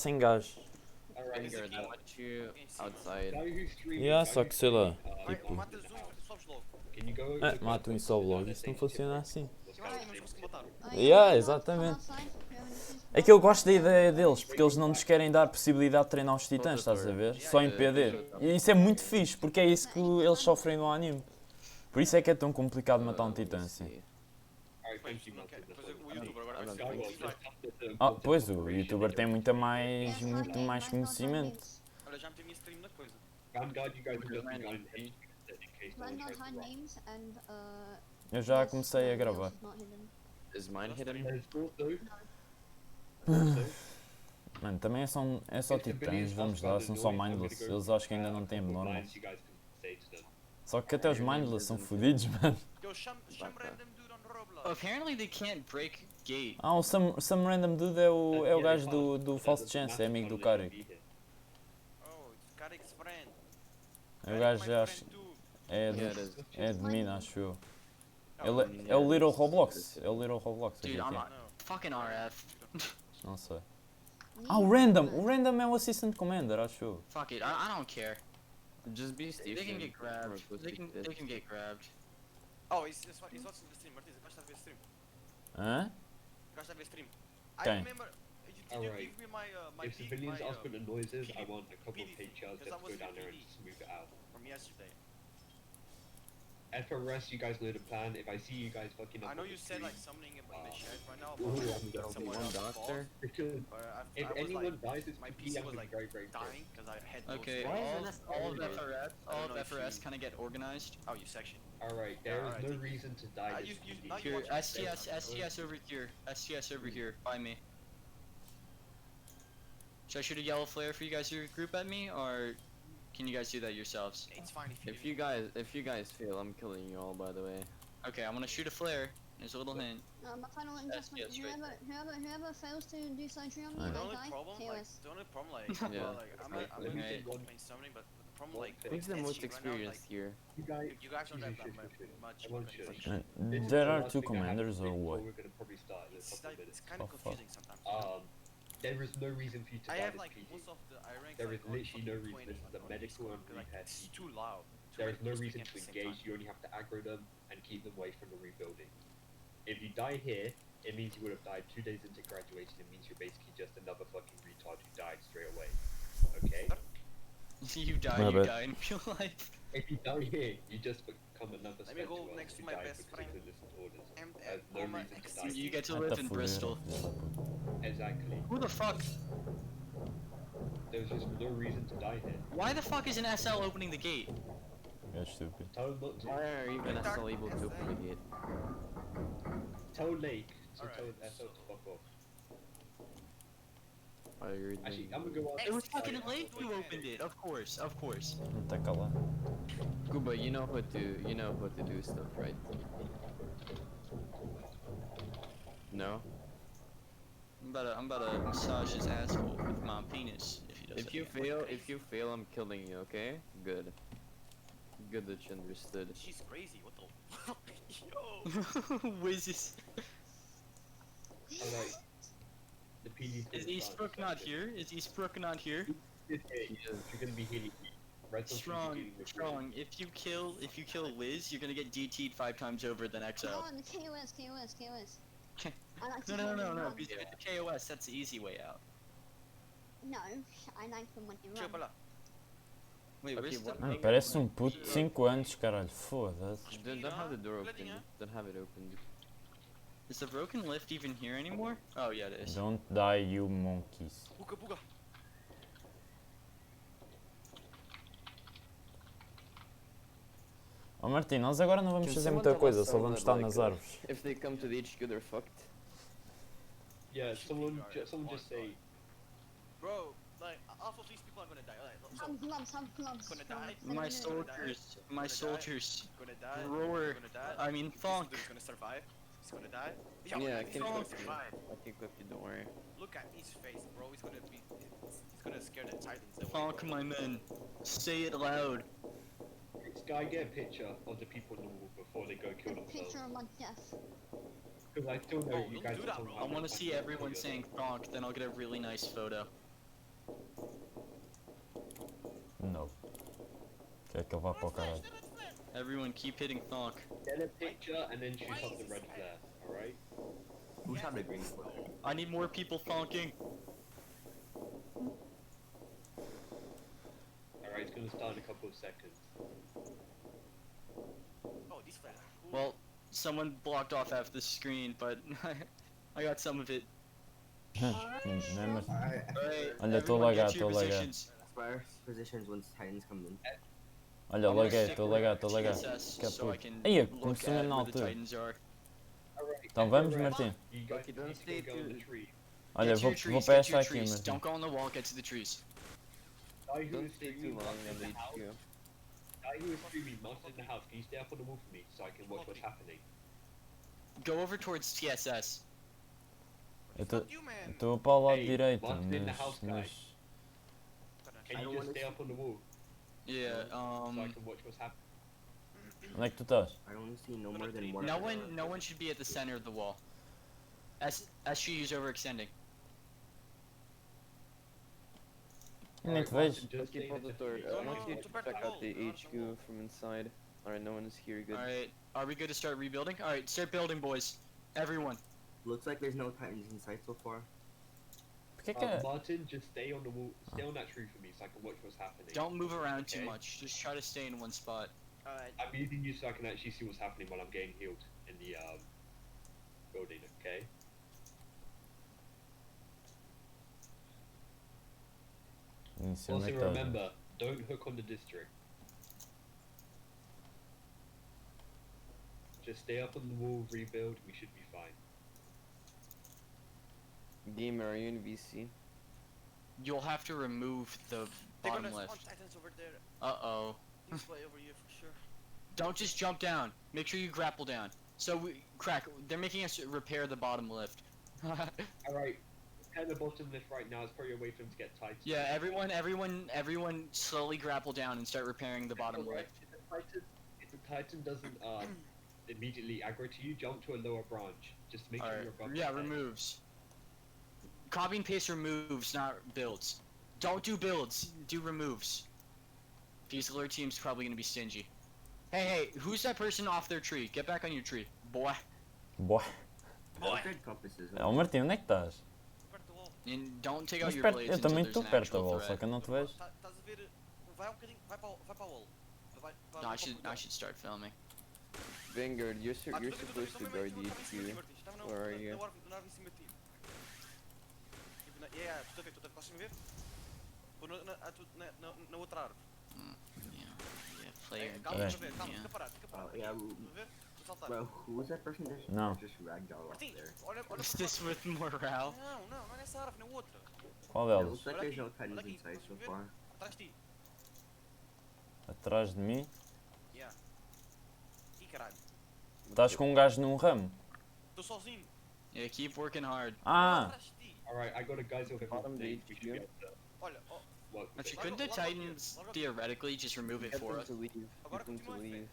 sem gás. Alright, Finger, they want you outside. now who's streaming? Yeah, Now só who's que sei lá. streaming, Tipo. Matas um e sobes logo. Can you go É, look mata um at e sobe logo. the Isso não thing, funciona shipwreck? assim. What's Eu kind acho of que não thing? consegui matar. Yeah, exatamente. É que eu gosto da ideia deles, porque eles não nos querem dar possibilidade de treinar os titãs, estás a ver? Só em PD. E isso é muito fixe, porque é isso que eles sofrem no anime. Por isso é que é tão complicado matar um titã assim. Alright, Pois, thank you, não Martin. quero. Depois o youtuber agora vai não ser Guys, muito just dislike. have to Ah, build pois some o preparation youtuber tem and muito mais conhecimento. Olha, já meti a minha stream na coisa. Vanguard, you guys will just be Random going thing. in case no one tries to run. Eu já comecei a gravar. Is mine hidden? There's also Mano, também é só titãs, vamos lá, são só mindless. Eles acho que ainda não têm abnormal. lines you guys can say to them. Só que até os mindless são fodidos, mano. Eu chamo random dude on Roblox. Apparently they can't break gate. Ah, o some random dude é o gajo do False Chance, é amigo do Karik. Oh, it's Karik's friend. É o gajo, acho, é Yeah, de, it is. é de mina, acho eu. Oh, Ele é o Little Roblox, é o Little Roblox. Dude, aquele I'm que é. not fucking RF. Não sei. Ah, o Random é o Assistant Commander, acho eu. Fuck it, I don't care. Just be They can station. get grabbed. They can get grabbed. Oh, he's watching the stream, Martins. Gosta de ver stream. Hã? Gosta de ver stream. I Quem? remember. Did you Alright. give me my If civilians ask for the noises, I PD want a couple of PD, pictures because I just was go down there and PD. smooth it out. from yesterday? And for rest, you guys know the plan. If I see you guys fucking up I know on you the said stream, like something in the chat right now Ooh, about I'm There'll be someone one else's doctor. fault, because but if I was anyone like, dies, it's my PP. PC I'm was like very, very dying because I had no Okay, space. all of FRS, I don't know if FRS you- kind of get organized. Oh, you section. Alright, there is alright, no thank you. reason to die. You- this you- PD. now you Here, watch my STS, stream. STS over here, STS over here, by me. Should I shoot a yellow flare for you guys to group at me, or can you guys do that yourselves? It's fine if you. If you guys fail, I'm killing you all. By the way. Okay, I'm gonna shoot a flare. There's a little hint. My final investment, yes, right. whoever fails to do surgery on me, I The they only die. problem, like, TOS. the only problem, like, Yeah. well, like, I'm not Okay. complain something, but the problem, like, Who's the SG most right now, experienced here? You guys, You guys don't have that much Everyone organization. should. This is There the are last two thing I have to commanders say or before what? We're gonna probably start in a It's couple like, minutes. it's kind of Oh, fuck. confusing sometimes. There is no reason for you to I die have this like PD. most of the I ranks There like is on literally no fucking reason. 20 This is a on medical Discord, and 'cause, like, rehab it's PD. too loud. There is no Just reason speaking to at the same engage. time. You only have to aggro them and keep them away from the rebuilding. If you die here, it means you would have died 2 days into graduation. It means you're basically just another fucking retard who died straight away. Okay? You die, My you bad. die in real life. If you die here, you just become another Let me go Spectre next to who my died best because friend. he couldn't listen to orders. And There's no all my reason to die. exes- You get to Vai live tá in fudido, Bristol. filha da puta. Exactly. Who the fuck? There's just no reason to die here. Why the fuck is an SL opening the gate? É estúpido. Tell him not to. Why are you gonna still able to open the gate? Tell Lake to Alright, tell SL to so- fuck off. Are you Actually, I'm gonna go ask. It was fucking Lake who opened it, of course, of course. Não tá calado. Kuba, you know how to do stuff, right? No. I'm about to massage his asshole with my penis if he does If you fail, I'm killing you. Okay? Good. Good that you understood. She's crazy. What the fuck? Yo. that. Whizzes. Alright. The PD. Is Eastbrook not here? Is Eastbrook not here? You're gonna be healing. Red Sox will be Strong, healing with strong. If you kill Liz, you're gonna get DT'd 5 times over than XL. Oh, the KOS. I like No, to no, hear no, them no. run. Because if it's a KOS, that's the easy way out. No, I like them when they Chega pra run. lá. Wait, where's Okay, the? Ah, parece um puto de 5 anos, caralho. Foda-se. Don't have the door open. Letting Don't have it open. Is the broken lift even here anymore? Oh yeah, it is. Don't die, you monkeys. Buga. Oh Martim, nós agora não vamos Can fazer someone muita tell coisa, us só so vamos that, estar like, nas árvores. If they come to the HQ, they're fucked. Yeah, someone just say. Bro, like, half of these people are gonna die. Like, so, Some clubs. Gonna die. My soldiers, gonna die. roar. Gonna die. I mean, This funk. dude's gonna survive. He's gonna die. Yeah, I he's can gonna equip you. survive. I can equip you. Don't worry. Look at his face, bro. He's gonna be. He's gonna scare the Titans away. Funk, bro. my men. Say it loud. This guy get a picture of the people in the wall before they go kill A themselves. picture of my death. Because I still know Oh, you don't guys do are that, talking bro. I about want to the see fact that everyone you're- saying Funk, then I'll get a really nice photo. Não. Quer que eu vá para o caralho? Everyone keep hitting thonk. Get a picture and then shoot up the red flare, alright? Who shot the green flare? I need more people thonking. Alright, it's gonna start in a couple of seconds. Oh, this fella. Well, someone blocked off half the screen, but I got some of it. Não é, mas... Alright. Alright, Olha, tô everyone get lagado, to your tô lagado. positions. Square positions once Titans come in. Olha, I'm gonna laguei, stick estou with lagado, estou lagado. TSS Que é so I puto. can Aí, look começou at mesmo na where the altura. Titans are. Alright, Então vamos, Martim. you guys Okay, need don't to stay go on the too- tree. Olha, Get to vou your trees, para get to esta your aqui, trees. Martim. Don't go on the wall, get to the trees. Guy who Don't is stay too streaming long must on in the the house. HQ. Guy who is streaming must in the house. Can you stay up on the wall for me so I can watch what's happening? Go over towards TSS. Eu Fuck you, man. estou para o lado Hey, direito, what's in the house, mas... Can I you don't just wanna stay up on the wall Yeah, so I can watch what's happening? Onde é que tu estás? I only see no more than one. no one should be at the center of the wall. SG is overextending. Nem te Alright, vejo. Martin, just Keep stay on in the the third. center. I want you no, to to check protect out the the wall, HQ from inside. Alright, no one is here. Good. Alright, are we good to start rebuilding? Alright, start building, boys. Everyone. Looks like there's no Titans in sight so far. Porquê que é... Martin, just stay on the wall, stay on that tree for me so I can watch what's happening. Don't move around too Okay. much. Just try to stay in one spot. Alright. I'm using you so I can actually see what's happening while I'm getting healed in the building, okay? Nem sei onde Also é que estás. remember, don't hook on the district. Just stay up on the wall, rebuild, we should be fine. Gamer, are you in VC? You'll have to remove the They're bottom gonna spawn left. Titans over there. Uh-oh. This way over here for sure. Don't just jump down. Make sure you grapple down. So, Crack, they're making us repair the bottom lift. Alright, kind of bottom lift right now, it's probably a way for them to get tight. Yeah, everyone slowly grapple down and start repairing the bottom Alright, lift. if the Titan doesn't immediately aggro to you, jump to a lower branch. Just make sure Alright, you're above yeah, the head. removes. Copy and paste removes, not builds. Don't do builds, do removes. These alert team's probably gonna be stingy. Hey, who's that person off their tree? Get back on your tree, boy. Boa. Those good compasses. Ó Martim, onde é que estás? Perto do wall. And don't take out Mas your perto, blades eu until também there's estou an perto da actual bola, só threat. que eu não te vejo. Estás a ver? Vai um bocadinho, vai para o wall. Vai No, para I should start filming. Vanguard, you're supposed to guard the HQ. Where are you? Na árvore em cima de ti. Yeah, estou a ver, consegues me ver? Estou na outra árvore. Yeah, player Calma, Alright. estou a ver, calma, engagement, fica parado, fica parado. Yeah, Estás a ver? Estou a saltar. Bro, who was that person that No. just ragdoll off Martins, there? olha Is para this with morale? Não é nessa árvore, na outra. Qual Yeah, delas? looks like Olha there's aqui, no Titans olha in aqui, sight so consegues ver? far. Atrás de ti. Atrás de mim? Yeah. Ih, caralho. Estás com um gajo num ramo? Estou sozinho. Yeah, keep working hard. Ah! Atrás de ti. Alright, I got a guys over Bottom here. of the We should be HQ. able to Olha, oh, work with Actually, it. couldn't the Titans theoretically just remove it Get for them us? to leave. Agora Get them to continua em leave.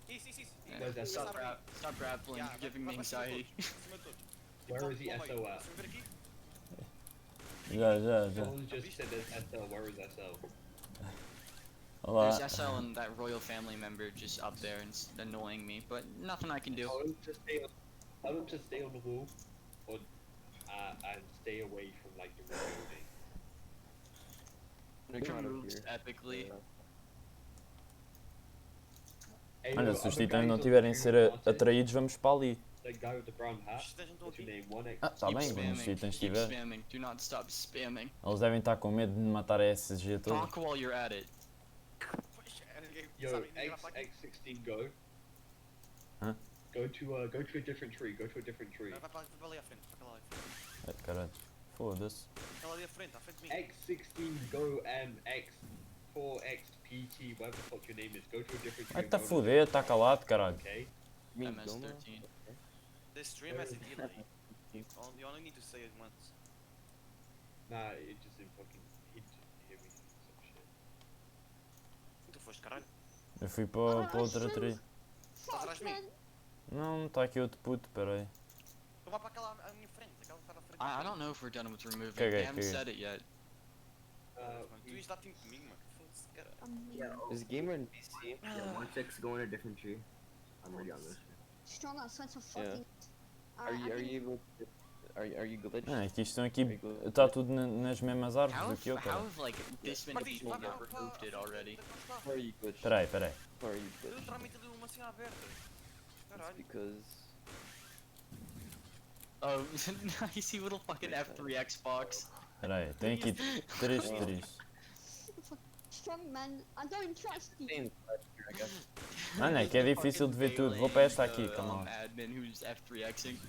isso. Yeah, Where's that stop, sound? stop grappling, Yeah, giving me vai para cima de anxiety. todos, para cima de todos. Where is the Para o meio. SO at? Conseguem ver aqui? Já. Someone just said there's SL, where is SL? Olá. There's SL and that royal family member just up there and annoying me, but nothing I can do. Tell them to stay on the wall, or and stay away from like the rebuilding. Come out of Moves here. epically. Hey, Olha, no, se os other titãs guys não on the tiverem a tree, ser Martin, atraídos, vamos para ali. That guy with the brown hat. Os titãs não estão What's your aqui. name? 1X. Ah, tá Keep bem, spamming, os titãs keep tiverem. spamming, do not stop spamming. Eles devem estar com medo de matar a SG toda. Talk while you're at it. Pois, ninguém Yo, sabe, ninguém vai para aqui. X16, go. Huh? Go to a different tree. Go to a different tree. Vai para ali à frente, para aquela ali à frente. Ai, caralho. Foda-se. Aquela ali à frente de mim. X16, go X4XPT, whatever the fuck your name is. Go to a different tree. Vai-te a go to- foder, está calado, caralho. Okay. Me and Goma? MS-13. This stream has a delay. You only need to say it once. Nah, it just didn't fucking hear me. Some shit. Tu foste, caralho. Eu fui para outra tree. Estás atrás de mim? Não, está aqui outro puto, peraí. Eu vou para aquela à minha frente, aquela que está à frente. I don't know if we're done with removing. Okay, They haven't okay. said it yet. Tu está afim comigo, mano? Foda-se, cara. Yeah, oh, Is gamer in PC? yeah, 1-6 go in a different tree. I'm already on this tree. Strong outside of Yeah. fucking. Are you able to, are you glitched? É que isto estão aqui. Está tudo nas mesmas árvores do que eu, How cara. have like this many Martins, people vá, never vá, moved it vá, already? vá, vá. Where are you glitched? Peraí, peraí. Where are you Eu glitched? literalmente ali uma cena aberta. It's Caralho. because Oh, nice little fucking F3 Xbox. Peraí, tem aqui 3 trees. Strong man, I don't trust you. same I guess. Mano, é que é difícil de ver tudo. Vou para esta aqui, calma lá. Admin who's F3Xing.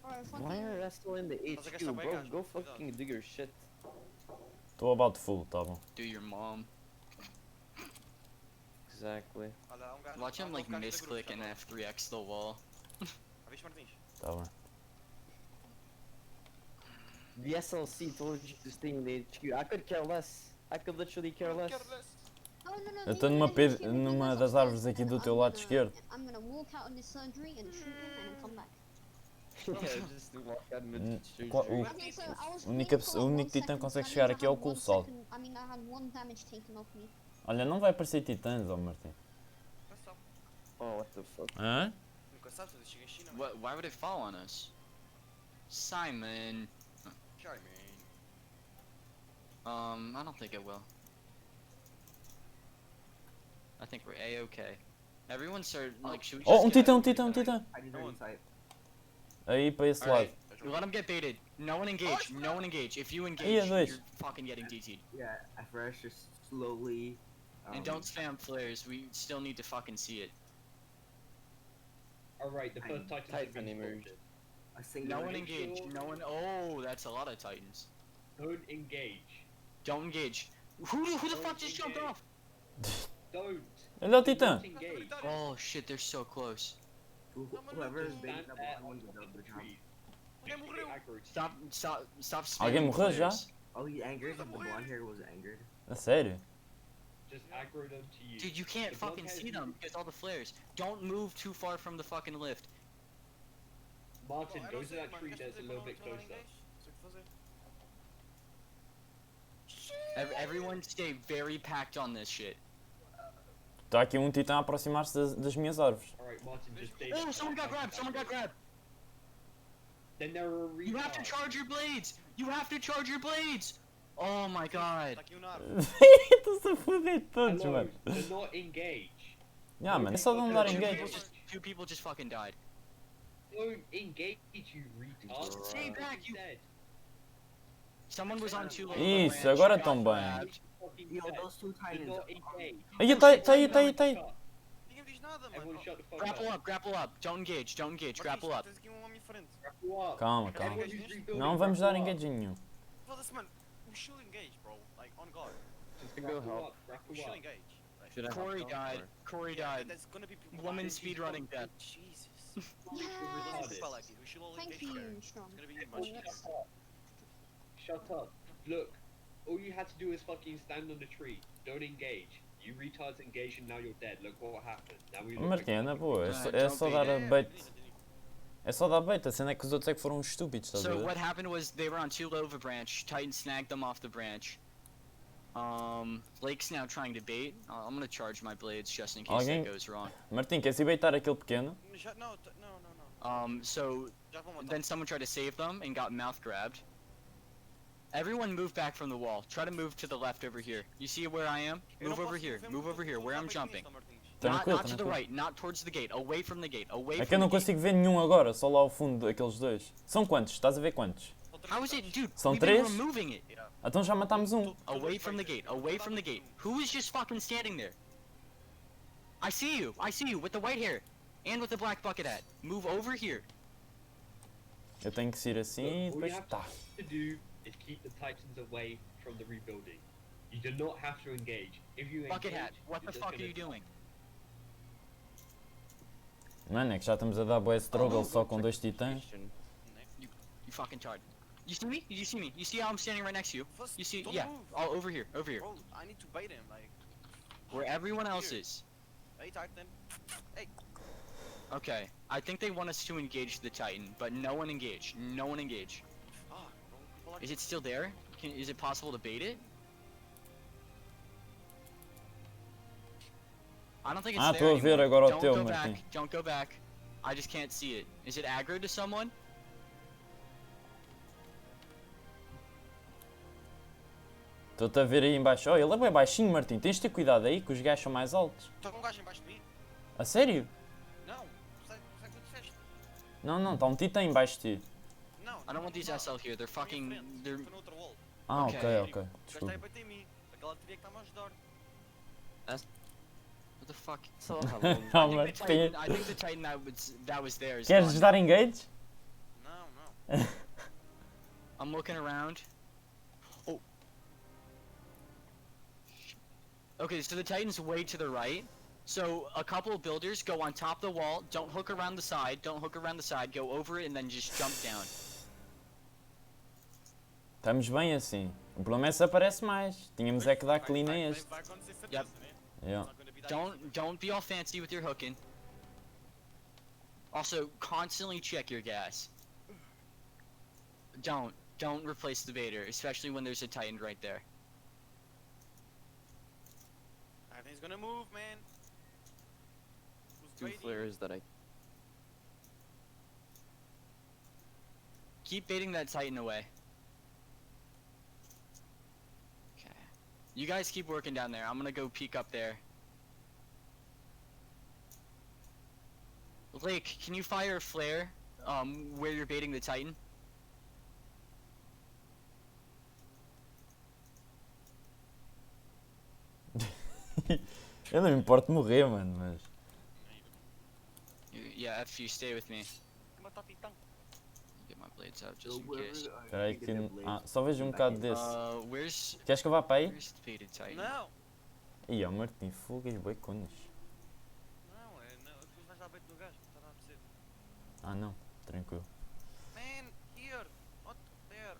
Or Why fucking. are you still in the Mas é que esta HQ, vai, bro? gajo, Go cuidado. fucking do your shit. Estou about full, tá bom. Do your mom. Exactly. Olha, há um gajo. Watch há him um like gajo da misclick grupo, and já F3X the wall. tá? Viste, Martins? Tá bem. The SLC told you to stay in the HQ. I could care less. I could literally care less. Oh, no, no, Eu estou numa das árvores aqui do teu lado esquerdo. I'm gonna walk out on this surgery and shoot him and then come back. Yeah, just to walk out mid street. Qual- o- Okay, so I was O único clean for like único 1 titã second, consegue so that chegar means aqui I é o had 1 colossal. second- I mean, I had 1 damage taken off me. Olha, não vai aparecer titãs, ó Martim. Nunca sabe. Oh, what the fuck? Hã? Nunca sabe, se chega em China. Why would it fall on us? Simon. Charlie, I don't think it will. I think we're A-okay. Everyone start, like, should we Oh, just get- titã. I did in sight. Aí para esse lado. Alright, let him get baited. No one engage, no one engage. If you engage, Yeah, you're nice. fucking getting DT'd. Yeah, at first just slowly. And don't spam flares, we still need to fucking see it. Alright, the first Titan Titan has been emerged. spotted. A single. No one engage, no one, oh, that's a lot of titans. Don't engage. Don't engage. Who the fuck just jumped engage. off? Don't. Olha o Do titã. not engage. Oh shit, they're so close. Whoever is Stand baiting that there one on wins top the of the job. tree. Alguém morreu. Aggro. Stop Alguém spamming morreu já? flares. Oh, he angered. The blonde hair was angered. A sério? Just aggro them to you. Dude, you can't The fucking blonde see hair- them because all the flares. Don't move too far from the fucking lift. Martin, Eu go não to sei, that mano, tree queres that's a fazer little quando bit não tiver closer. ninguém? Não sei o que fazer. Everyone stay very packed on this shit. Está aqui um titã a aproximar-se das minhas árvores. Alright, Martin, just stay Oh, there. someone got grabbed, someone got grabbed. Then there are a You have to retard. charge your blades. You have to charge your blades. Oh my god. Está aqui um na árvore. Estou-se a foder todos, Hello, mano. do not engage. Ah, mano, é só de dar Two engage. people just fucking died. Don't engage, you retard. Stay back, you- Dead. Someone was on too low. of a Isso, branch, agora got tão bem. grabbed. Fucking Yo, dead. those two Do titans. not engage. Aí, tá aí. Ninguém me diz nada, mano. Everyone shut the fuck Grapple up. up, grapple up. Don't engage, grapple up. Tens aqui um à minha frente. Grapple up. Calma, Everyone calma. who's rebuilding, Não vamos dar grapple up. engage nenhum. Foda-se, mano. We should engage, bro. Like, on God. Just Go grapple help. up, grapple We should up. engage. Like, Should I Corey help them, died. Corey died. There's gonna be people Woman like- speedrunning death. Jesus. Yes. There's people like this. We should all Thank engage together. you, Strong. It's gonna be much easier. Shut up. Look, all you had to do is fucking stand on the tree. Don't engage. You retards engaged and now you're dead. Look what happened. Now we look Martim, like na boa, é só, Ah, é só dar a então, bait. É só dar bait, a cena é que os outros é que foram estúpidos, estás a So ver? what happened was they were on too low of a branch. Titan snagged them off the branch. Lake's now trying to bait. I'm gonna charge my blades just in case Alguém- that goes wrong. Martim, queres ir baitar aquele pequeno? Já, não, não. So Já vou matar. then someone tried to save them and got mouth grabbed. Everyone move back from the wall. Try to move to the left over here. You see where I am? Eu não Move over posso here. mover Move muito, over here, estou where I'm muito jumping. alpinista, Martins. Tranquilo, Not to the tranquilo. right, not towards the gate. Away from the gate. Away É que eu from não the gate. consigo ver nenhum agora, só lá ao fundo, aqueles dois. São quantos? Estás a ver quantos? Só três How is it, metros. dude? São We've been três? removing it. Yeah. Então já matámos um. Away from the gate. Away from the gate. Who is just fucking standing there? I see you. I see you with the white hair and with the black bucket hat. Move over here. Eu tenho que ir assim e All you depois have tá. to do is keep the titans away from the rebuilding. You do not have to engage. If you Bucket engage, hat. What the you're just fuck are gonna you doing? Mano, é que já estamos a dar boa struggle só com dois titãs. You fucking tard. You see me? You see me? You see how I'm standing right next to you? First, You see? don't Yeah. move. Oh, over here. Over here. Bro, I need to bait him, like. Where everyone else Here. is. Hey, Titan. Okay. I think they want us to engage the Titan, but no one engage. No one engage. Ah, bro, people are- Is it still there? Is it possible to bait it? I don't think it's Ah, there tô a ver anymore. agora o Don't teu, go Martim. back. Don't go back. I just can't see it. Is it aggro to someone? Estou-te a ver aí em baixo. Oh, ele é bem baixinho, Martim. Tens de ter cuidado aí, que os gajos são mais altos. Estou com um gajo embaixo de mim? A sério? Não, sei o que tu disseste. Não, não, está um titã em baixo de ti. Não, I don't want these SL here. They're fucking. They're. Estou no outro wall. Ah, Ok. ok, ok. O gajo está a Desculpa. bater em mim. Aquela teria que está-me a ajudar. What the fuck? So hello. Não, I think the Martim. Titan, I think the Titan that was there is Queres gone. dar engage? Não, não. I'm looking around. Oh. Okay, so the Titan's way to the right. So a couple of builders go on top of the wall. Don't hook around the side. Don't hook around the side. Go over it and then just jump down. Estamos bem assim. O problema é se aparece mais. Tínhamos é que dar clean a este. Vai acontecer certeza, Yep. né? Yeah. It's not gonna be that Don't be all fancy with your hooking. Also, constantly check your gas. Don't replace the baiter, especially when there's a Titan right there. easy. Everything's gonna move, man. Who's 2 waiting? flares that I Keep baiting that Titan away. Okay. You guys keep working down there. I'm gonna go peek up there. Lake, can you fire a flare where you're baiting the Titan? Eu não me importo de morrer, mano, mas. Yeah, F, you stay with me. Matar titã. Get my blades out just in case. Espera aí que. Ah, só vejo um bocado desse. Where's Queres que eu vá para aí? where's the baited Titan? Não, Ih, ó Martim, fugas baconas. não, tu vais dar bait no gajo, não está a perceber. Ah não, tranquilo. Man, here, not there.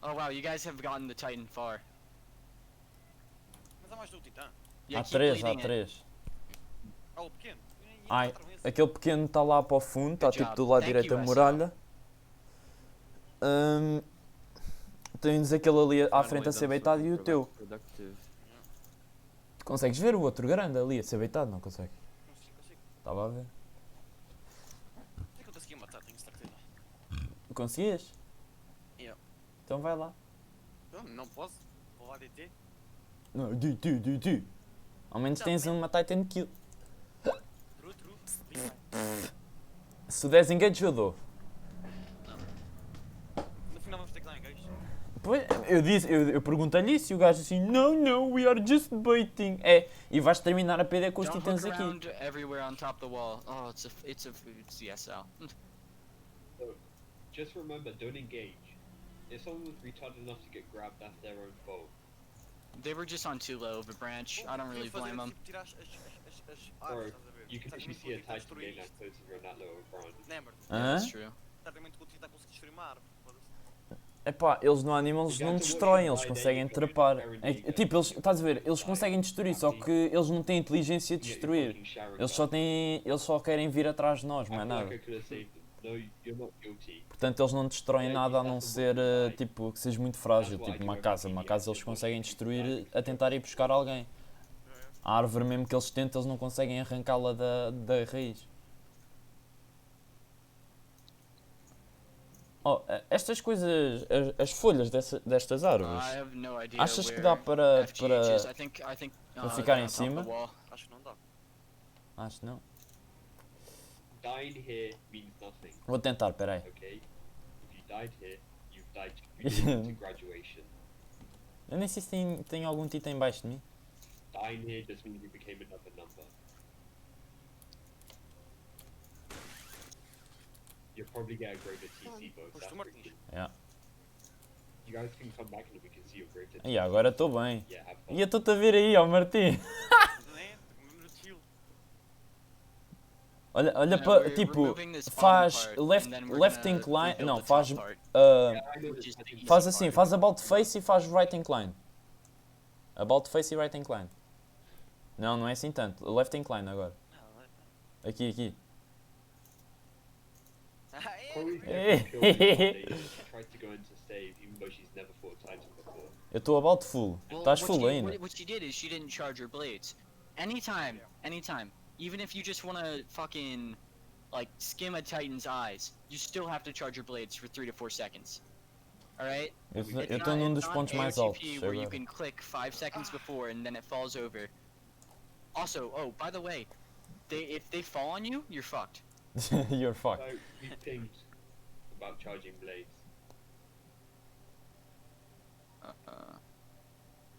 Oh wow, you guys have gotten the Titan far. Mas há mais do titã. Yeah, Há keep três, há bleeding it. três. Ah, o pequeno. Ai, aquele pequeno está lá para o fundo, está Good tipo job. do lado Thank direito you, da SL. muralha. Tens aquele ali à finally frente a done ser beitado e o something teu. productive. Consegues ver o outro grande ali a ser beitado? Não consegue. Consigo. Estava a ver. Como é que eu consegui matar? Tenho certeza. Conseguias? Yeah. Então vai lá. Não posso. Vou lá DT. Não, du. Ao menos tens uma Titan Kill. True. Se o 10 engage eu dou. No final vamos ter que dar engage. Pois, eu perguntei-lhe isso e o gajo assim, não, we are just baiting. É, e vais terminar a PD com os Don't titãs hook aqui. around everywhere on top of the wall. Oh, it's the SL. Just remember, don't engage. If someone was retarded enough to get grabbed, that's their own fault. They were just on too low of a branch. I don't really blame them. Tirar as Or árvores, estás a ver? you can actually see a Titan destruir getting that isto. close if you're on that low ground. Lembra-te, Hã? That's true. certamente que o titã conseguir destruir uma árvore. Foda-se. Epá, eles no anime eles não destroem, eles conseguem trepar. É, tipo, eles, estás a ver, eles conseguem destruir, só que eles não têm inteligência de destruir. Eles só querem vir atrás de nós, não é nada. No, you're not guilty. Portanto, eles não destroem nada a não ser, tipo, que seja muito frágil, tipo uma casa. Uma casa eles conseguem destruir a tentar ir buscar alguém. A árvore mesmo que eles tentam, eles não conseguem arrancá-la da raiz. Oh, estas coisas, as folhas destas árvores, I have no idea achas que where dá para FG is. I think para ficar they're em on top of cima? the wall. Acho que não dá. Acho que não. Dying here means nothing, Vou tentar, peraí. okay? If you died here, you've died 2 days into graduation. Eu nem sei se tem algum titã em baixo de mim. Dying here just means you became another number. You'll probably get a greater TC both. Foste That's tu, pretty Martins. good. Yeah. You guys can come back and we can see your greater TC. E agora estou bem. Yeah, have fun. E eu estou-te a ver aí, ó Martim. Né? No chill. Olha Yeah, para, we're tipo, removing this bottom faz part, left and then we're left gonna incline, rebuild não, the top faz part, Yeah, I know which is this. I the think easy faz assim, part. faz about face e faz right incline. About face e right incline. Não é assim tanto. Left incline agora. Não, Aqui. Corey's Hey. never killed anybody. She tried to go into save even though she's never fought a Titan before. Eu estou about full. Well, Estás what full she, ainda. what she did is she didn't charge her blades. Anytime. Even if you just wanna fucking, like, skim a Titan's eyes, you still have to charge your blades for 3 to 4 seconds. Alright? Eu It's estou not- num it's dos not pontos mais AOTP altos where you agora. can click 5 seconds before and then it falls over. Also, oh, by the way, if they fall on you, you're fucked. You're fucked. So, we think about charging blades.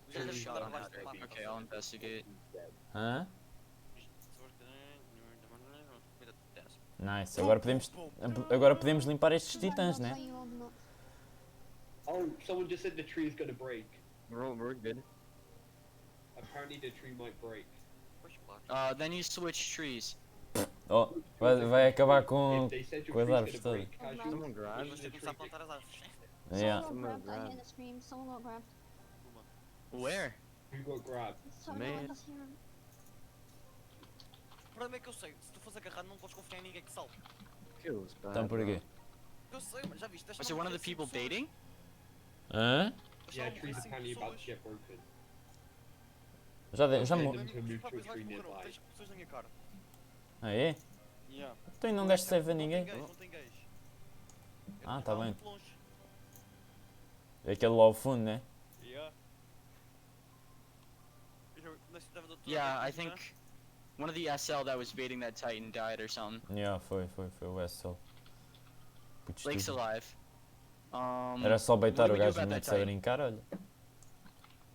We just Shot shot on that. Okay, I'll investigate. Hã? Nice. Agora podemos limpar estes titãs, né? Oh, someone just said the tree is gonna break. We're good. Apparently the tree might break. Then you switch trees. Oh, vai acabar com If they said your com as tree's árvores gonna todas. break, casual, Someone grab. push Vamos the ter que começar a tree. plantar as árvores. Yeah. Someone got grabbed, I Grab. hear the scream, someone got grabbed. Where? Who got grabbed? Someone Man. I just hear him. O problema é que eu sei, se tu fores agarrado não podes confiar em ninguém que salve. Feels bad. Então por quê? Eu sei, mas já viste, deixa Was it one of the people baiting? Hã? Yeah, tree's apparently about to get broken. Já Tell mo... them to move to a tree nearby. Tens pessoas na minha cara. Ah, é? Yeah. Então e não deste save a ninguém? Não tem gays. Ah, tá bem. Muito longe. É aquele lá ao fundo, né? Yeah. Yeah, I think one of the SL that was baiting that Titan died or something. Yeah, foi o SL. Putz, Lake's tudo. alive. Era só baitar what do o we do gajo about mete-se that a Titan? brincar, olha.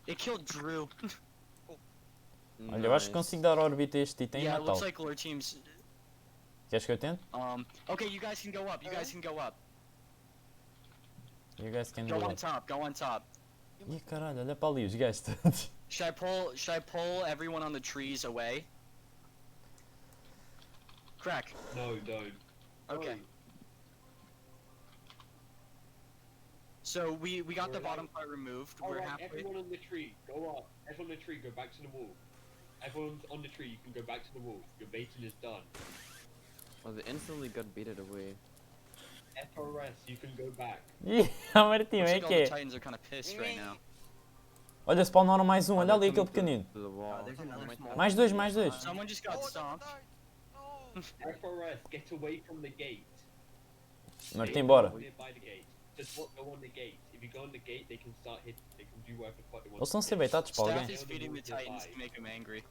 It killed Drew. Olha, eu acho que consigo dar órbita a este item e Yeah, it looks matá-lo. like lure teams. Queres que eu tente? Okay, you guys can go up. You guys can go up. You guys can Go do on it. top. Go on top. Ih, caralho, olha para ali os gajos todos. Should I pull everyone on the trees away? Crack. No, don't. Okay. So we got the We're bottom part removed. We're Alright, halfway. everyone on the tree, go up. Everyone on the tree, go back to the wall. Everyone's on the tree, you can go back to the wall. Your baiting is done. Oh, they instantly got baited away. FRS, you can go back. Ih, Martinho, Looks é like all que the é? Titans are kind of pissed right now. Olha, spawnaram mais um, olha They're ali aquele coming pequenino. to the wall. There's another small. Mais dois, mais dois. Someone just got stomped. No! FRS, get away from the gate. Martim, bora. Nearby the gate. Just go on the gate. If you go on the gate, they can start hit. They can do whatever the fuck they want. Eles estão a ser baitados para Staff alguém. is feeding the Titans to make them angry.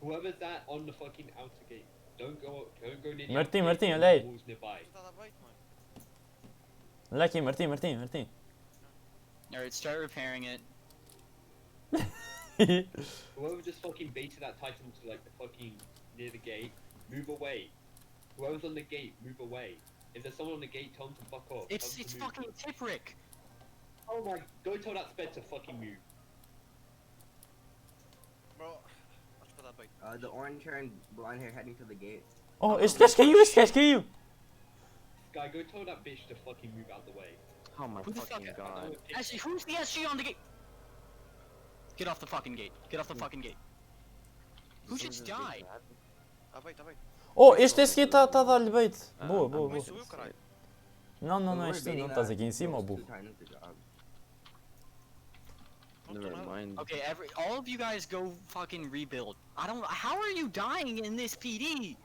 Whoever's that on the fucking outer gate, don't go near the Martim, outer gate, Martim, olha there's aí. walls nearby. Está a dar bait, mano. Olha aqui, Martim. Alright, start repairing it. Whoever just fucking baited that Titan to like the fucking near the gate, move away. Whoever's on the gate, move away. If there's someone on the gate, tell them to fuck off. It's Tell them to fucking move. Tiprick. Oh my! Go tell that sped to fucking move. Bro, acho que vai dar bait. The orange hair and blonde hair heading to the gate. Oh, este gajo caiu! Guy, go tell that bitch to fucking move out the way. Oh my Who the fucking fuck- god. Actually, who's the SG on the gate? Get off the fucking gate. Get off the fucking gate. Who just died? Tá bait. Oh, este SG está a dar-lhe bait. Boa. Mas sou eu, caralho. Não, We're este beating não. that. Estás aqui em cima, ou Those burro? two Titans, good job. Não tô Never nada. mind. Okay, all of you guys go fucking rebuild. How are you dying in this PD?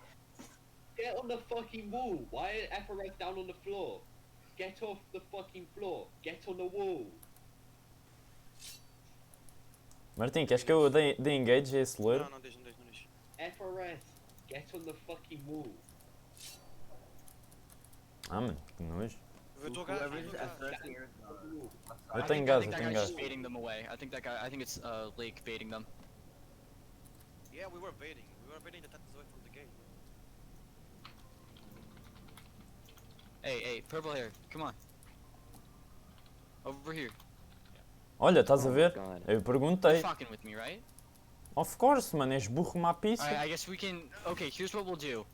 Get on the fucking wall. Why are FRS down on the floor? Get off the fucking floor. Get on the wall. Martim, queres que eu dê engage a esse loiro? Não deixa. FRS, get on the fucking wall. Ah, mano, que nojo. Eu estou a Whoever is gás. SRS near Eu I tenho think gás, that eu tenho guy's gás. just baiting them away. I think it's Lake baiting them. Yeah, we were baiting. We were baiting the Titans away from the gate. Hey, purple hair, come on. Over here. Olha, estás a Oh my ver? god. Eu You're perguntei. fucking with me, right? Of course, mano, és burro uma pizza. Alright, I guess we can. Okay, here's what we'll do.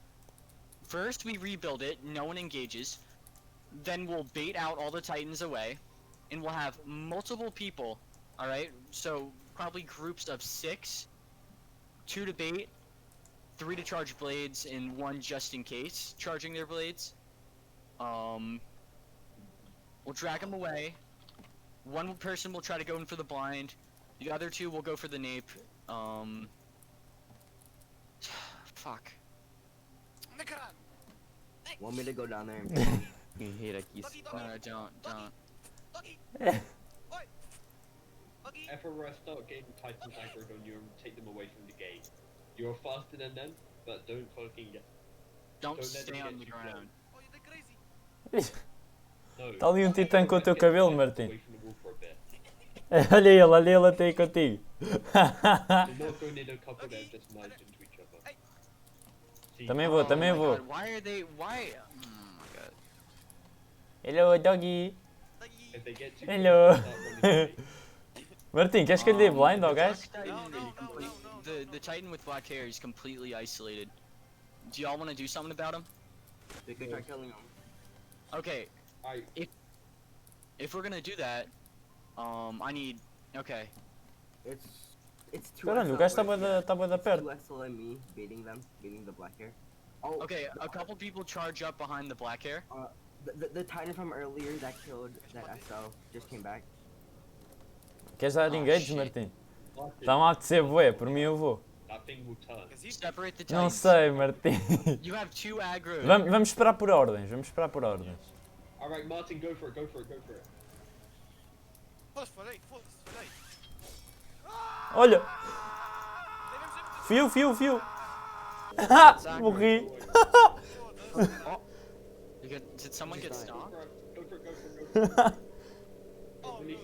First, we rebuild it, no one engages. Then we'll bait out all the Titans away. And we'll have multiple people, alright? So, probably groups of 6. 2 to bait, 3 to charge blades, and 1 just in case, charging their blades. We'll drag them away. One person will try to go in for the blind. The other two will go for the nape. Fuck. Want me to go down there and You hate a keys. No, don't. If a rest start getting Titans aggroed on you and take them away from the gate, you're faster than them, but don't fucking get. Don't let stay them on get the too ground. close. No. Está ali um titã com o teu cabelo, Martim. Away from the wall for a bit. Olha ele até aí contigo. Do not go near the couple that have just merged into each other. See, Também Oh vou, my também vou. God, why are they? Why? Oh my god. Hello, doggy. if they get too Hello. close, they start running away. Martim, queres que eu lhe dê blind the ao gajo? Black Titan No, no, is no, complete- no, no, the no. the Titan with black hair is completely isolated. Do y'all want to do something about him? they could try killing him. Okay, Alright, if we're gonna do that, I need. Okay, It's two Caralho, o gajo está bué da perto. 2XL and me beating the black hair. Oh, okay. A couple people charge up behind the black hair. the Titan from earlier that killed that SL just came back. Queres dar Oh, engage, shit. Martim? Martin, Está-me a apetecer bué, por mim eu vou. that thing will turn. Is he? Separate the Não Titans. sei, Martim. You have two aggro. Vamos esperar por ordens, Alright, Martin, go for it, go for it, go for it. Force for late. Olha, fio. Morri. Did someone get Go stalked? for it, go for it, go for it.